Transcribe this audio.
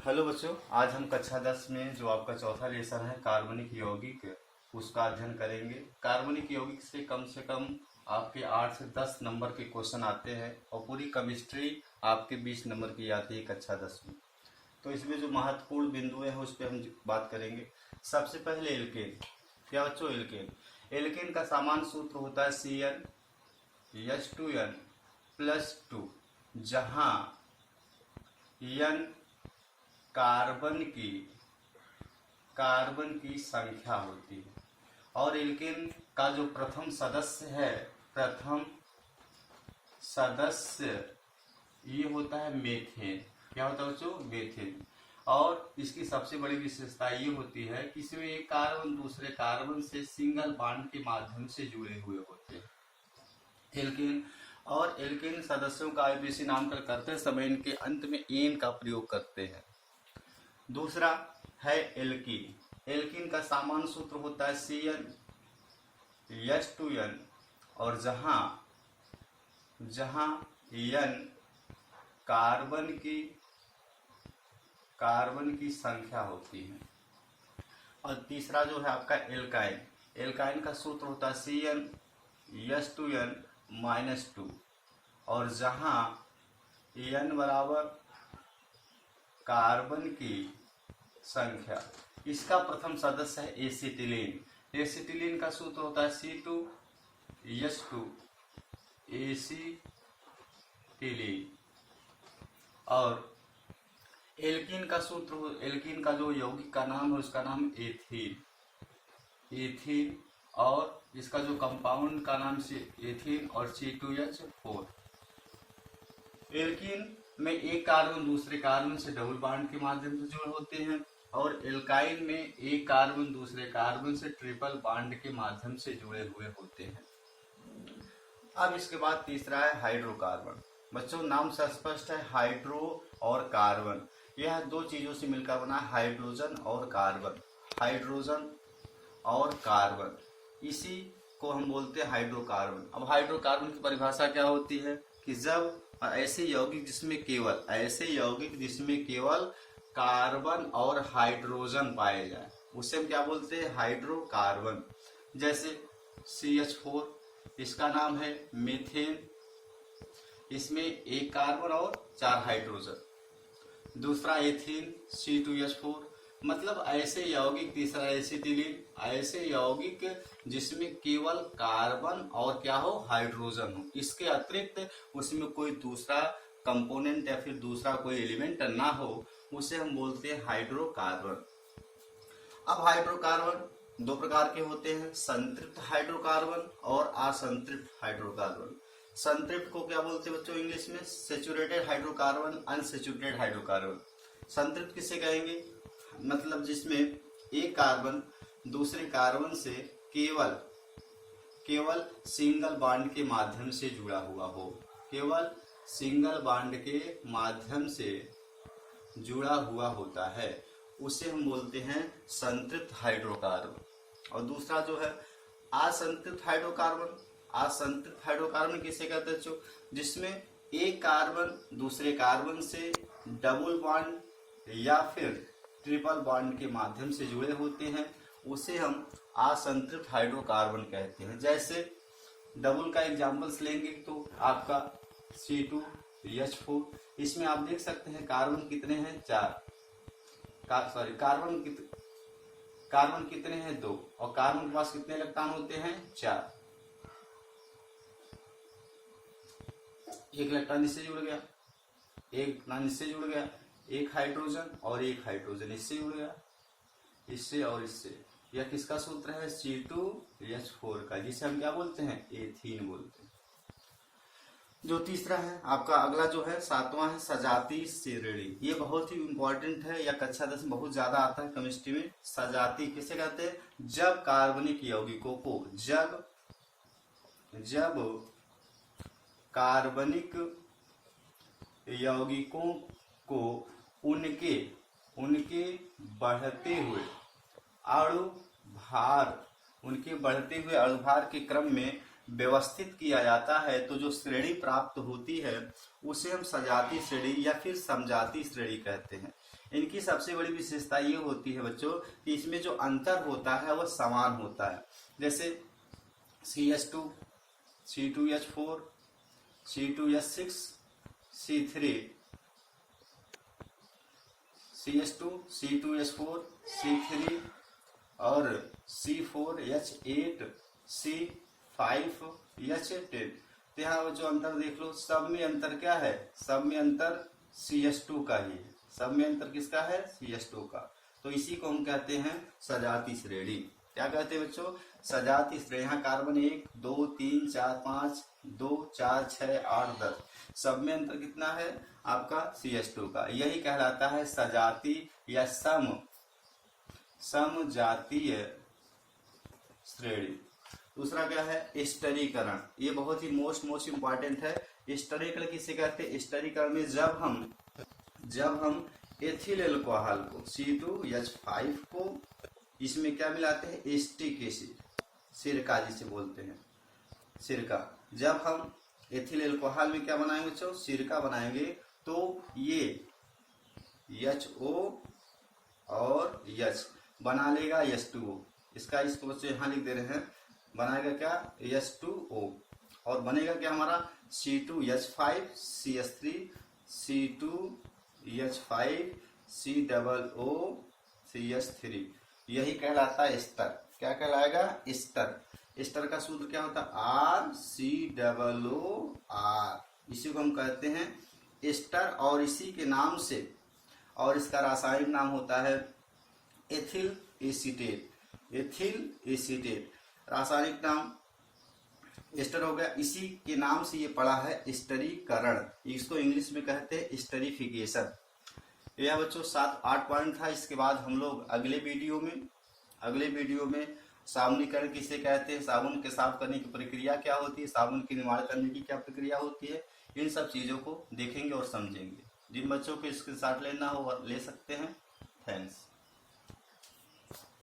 Hello बच्चों, आज हम कक्षा 10 में जो आपका चौथा लेसन है कार्बनिक यौगिक, उसका अध्ययन करेंगे। कार्बनिक यौगिक से कम आपके 8 से 10 नंबर के क्वेश्चन आते हैं और पूरी केमिस्ट्री आपके 20 नंबर की आती है कक्षा 10 में। तो इसमें जो महत्वपूर्ण बिंदु है उस पर हम बात करेंगे। सबसे पहले एल्केन। क्या बच्चों? एल्केन। एल्केन का सामान्य सूत्र होता है CnH2n+2, जहाँ n कार्बन की संख्या होती है। और एल्केन का जो प्रथम सदस्य ये होता है मेथेन। क्या होता है बच्चों? मेथेन। और इसकी सबसे बड़ी विशेषता ये होती है कि इसमें एक कार्बन दूसरे कार्बन से सिंगल बॉन्ड के माध्यम से जुड़े हुए होते हैं एल्केन। और एल्केन सदस्यों का आईपीसी नामकरण करते समय इनके अंत में एन का प्रयोग करते हैं। दूसरा है एल्कीन। एल्कीन का सामान्य सूत्र होता है CnH2n, और जहां n कार्बन की संख्या होती है। और तीसरा जो है आपका एल्काइन। एल्काइन का सूत्र होता है CnH2n-2, और जहां n बराबर कार्बन की संख्या। इसका प्रथम सदस्य है एसिटिलीन। एसिटिलीन का सूत्र होता है C2H2 एसिटिलीन। और एल्कीन का एल्कीन का जो यौगिक का नाम है उसका नाम एथीन। और इसका जो कंपाउंड का नाम से एथीन और C2H4। एल्कीन में एक कार्बन दूसरे कार्बन से डबल बॉन्ड के माध्यम से जुड़े होते हैं, और एल्काइन में एक कार्बन दूसरे कार्बन से ट्रिपल बॉन्ड के माध्यम से जुड़े हुए होते हैं। अब इसके बाद तीसरा है हाइड्रोकार्बन। बच्चों, नाम से स्पष्ट है, हाइड्रो और कार्बन, यह दो चीजों से मिलकर बना है हाइड्रोजन और कार्बन। हाइड्रोजन और कार्बन, इसी को हम बोलते हैं हाइड्रोकार्बन। अब हाइड्रोकार्बन की परिभाषा क्या होती है कि जब ऐसे यौगिक जिसमें केवल कार्बन और हाइड्रोजन पाए जाए, उसे हम क्या बोलते हैं? हाइड्रोकार्बन। जैसे CH4, इसका नाम है मीथेन, इसमें एक कार्बन और 4 हाइड्रोजन। दूसरा एथीन C2H4, मतलब ऐसे यौगिक। तीसरा एसिटिलीन, ऐसे यौगिक जिसमें केवल कार्बन और क्या हो? हाइड्रोजन हो। इसके अतिरिक्त उसमें कोई दूसरा कंपोनेंट या फिर दूसरा कोई एलिमेंट ना हो, उसे हम बोलते हैं हाइड्रोकार्बन। अब हाइड्रोकार्बन दो प्रकार के होते हैं, संतृप्त हाइड्रोकार्बन और असंतृप्त हाइड्रोकार्बन। संतृप्त को क्या बोलते हैं बच्चों इंग्लिश में? Saturated hydrocarbon, unsaturated hydrocarbon. संतृप्त किसे कहेंगे? मतलब जिसमें एक कार्बन दूसरे कार्बन से केवल सिंगल बॉन्ड के माध्यम से जुड़ा हुआ हो। केवल सिंगल बॉन्ड के माध्यम से जुड़ा हुआ होता है, उसे हम बोलते हैं संतृप्त हाइड्रोकार्बन। और दूसरा जो है असंतृप्त हाइड्रोकार्बन। असंतृप्त हाइड्रोकार्बन किसे कहते हैं? जिसमें एक कार्बन दूसरे कार्बन से डबल बॉन्ड या फिर ट्रिपल बॉन्ड के माध्यम से जुड़े होते हैं, उसे हम असंतृप्त हाइड्रोकार्बन कहते हैं। जैसे डबल का एग्जांपल्स लेंगे तो आपका C2H4, इसमें आप देख सकते हैं कार्बन कितने हैं? 4। कार्बन कितने हैं? 2। और कार्बन के पास कितने इलेक्ट्रॉन होते हैं? 4। एक इलेक्ट्रॉन इससे जुड़ गया, एक इलेक्ट्रॉन इससे जुड़ गया, एक हाइड्रोजन और एक हाइड्रोजन इससे जुड़ गया, इससे और इससे। यह किसका सूत्र है? C2H4 का, जिसे हम क्या बोलते हैं? एथीन बोलते हैं। जो तीसरा है आपका अगला जो है 7वां है सजाती श्रेणी। ये बहुत ही इंपॉर्टेंट है, या कक्षा 10 में बहुत ज्यादा आता है केमिस्ट्री में। सजाती किसे कहते हैं? जब कार्बनिक यौगिकों को जब कार्बनिक यौगिकों को उनके बढ़ते हुए अणुभार के क्रम में व्यवस्थित किया जाता है, तो जो श्रेणी प्राप्त होती है उसे हम सजाती श्रेणी या फिर समजाती श्रेणी कहते हैं। इनकी सबसे बड़ी विशेषता ये होती है बच्चों कि इसमें जो अंतर होता है वह समान होता है। जैसे CH2, C2H4, C2H6, C3, CH2, C2H4, C3 और C4H8, C5H10। तो यहाँ जो अंतर देख लो, सब में अंतर क्या है? सब में अंतर CH2 का ही है। सब में अंतर किसका है? CH2 का। तो इसी को हम कहते हैं सजाती श्रेणी। क्या कहते हैं बच्चों? सजाती श्रेणी। यहाँ कार्बन 1, 2, 3, 4, 5, 2, 4, 6, 8, 10, सब में अंतर कितना है? आपका CH2 का। यही कहलाता है सजाती या समजातीय श्रेणी। दूसरा क्या है? स्टरीकरण। ये बहुत ही मोस्ट इंपॉर्टेंट है। स्टरीकरण किसे कहते हैं? स्टरीकरण में जब हम एथिल अल्कोहल को C2H5 को इसमें क्या मिलाते हैं? एस्टिक एसिड, सिरका जिसे बोलते हैं, सिरका। जब हम एथिल अल्कोहल में क्या बनाएंगे बच्चों? सिरका बनाएंगे, तो ये HO और H बना लेगा H2O। इसको बच्चों यहाँ लिख दे रहे हैं, बनाएगा क्या? H2O। और बनेगा क्या हमारा? C2H5 CH3 C2H5 COO CH3। यही कहलाता है स्तर। क्या कहलाएगा? स्तर। स्तर का सूत्र क्या होता है? RCOOR। इसी को हम कहते हैं स्तर। और इसी के नाम से, और इसका रासायनिक नाम होता है एथिल एसीटेट। एथिल एसीटेट रासायनिक नाम एस्टर हो गया। इसी के नाम से ये पड़ा है स्टरीकरण। इसको इंग्लिश में कहते हैं स्टरीफिकेशन। यह बच्चों 7-8 पॉइंट था। इसके बाद हम लोग अगले वीडियो में साबुनीकरण किसे कहते हैं, साबुन के साफ करने की प्रक्रिया क्या होती है, साबुन के निर्माण करने की क्या प्रक्रिया होती है, इन सब चीजों को देखेंगे और समझेंगे। जिन बच्चों को इसके साथ लेना हो ले सकते हैं। थैंक्स।